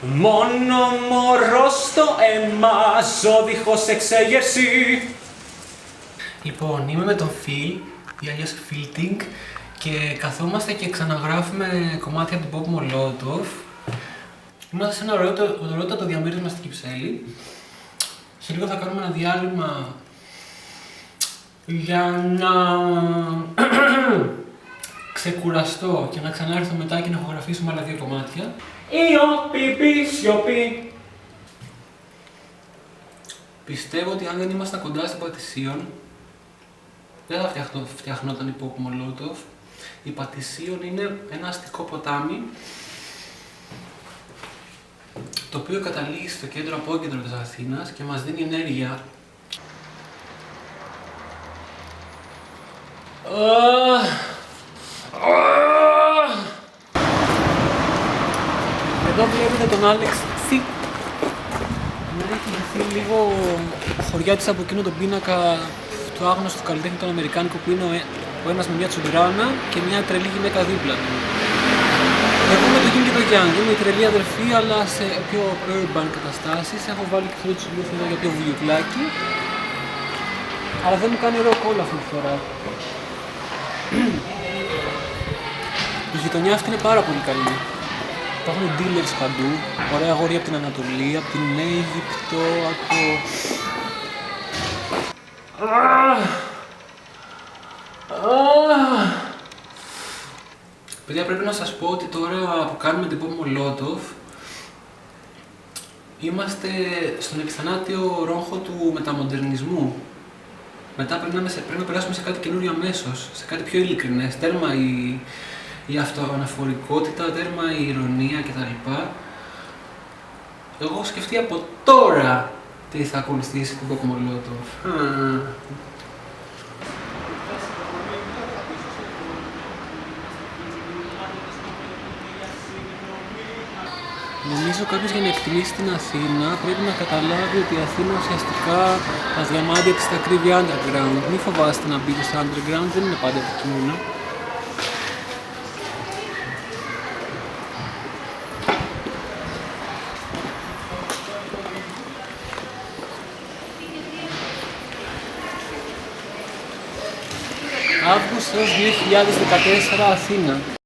Μόνο μωρό στο αίμα, ζω δίχως εξέγερση. Λοιπόν, είμαι με τον Φιλ, ή αλλιώς Filting, και καθόμαστε και ξαναγράφουμε κομμάτια από την Pop Molotov. Είμαστε σε ένα ωραιότατο διαμέρισμα στην Κυψέλη. Σε λίγο θα κάνουμε ένα διάλειμμα για να ξεκουραστώ και να ξανάρθω μετά και να ηχογραφήσουμε άλλα 2 κομμάτια. Σιωπή. Πιστεύω ότι αν δεν ήμασταν κοντά στην Πατησίων, δεν θα φτιαχνόταν η Pop Molotov. Η Πατησίων είναι ένα αστικό ποτάμι, το οποίο καταλήγει στο κέντρο-απόκεντρο της Αθήνας και μας δίνει ενέργεια. Εδώ βλέπετε τον Άλεξ Σι. Να έχει χαθεί λίγο χωριάτης από εκείνο τον πίνακα του άγνωστου καλλιτέχνη τον Αμερικάνικο, που είναι ο ένας με μια τσουγκράνα και μια τρελή γυναίκα δίπλα του. Εγώ με το Yin και το Yang είμαι η τρελή αδερφή, αλλά σε πιο urban καταστάσεις. Έχω βάλει και αυτό το τσουλούθι εδώ για πιο βουλιουκλάκι. Αλλά δεν μου κάνει ροκ όλα αυτή τη φορά. Η γειτονιά αυτή είναι πάρα πολύ καλή. Υπάρχουν dealers παντού, ωραία αγόρια από την Ανατολή, από την Αίγυπτο, από... Παιδιά, πρέπει να σας πω ότι τώρα που κάνουμε την Pop Molotov είμαστε στον επιθανάτιο ρόγχο του μεταμοντερνισμού. Μετά πρέπει να περάσουμε σε κάτι καινούριο αμέσως, σε κάτι πιο ειλικρινές. Τέρμα η αυτοαναφορικότητα, τέρμα η ηρωνία κτλ. Εγώ έχω σκεφτεί από τώρα τι θα ακολουθήσει την Pop Molotov. Νομίζω κάποιος για να εκτιμήσει την Αθήνα πρέπει να καταλάβει ότι η Αθήνα ουσιαστικά τα διαμάντια της τα κρύβει underground. Μη φοβάστε να μπείτε στο underground, δεν είναι πάντα επικίνδυνο. Αύγουστος 2014, Αθήνα.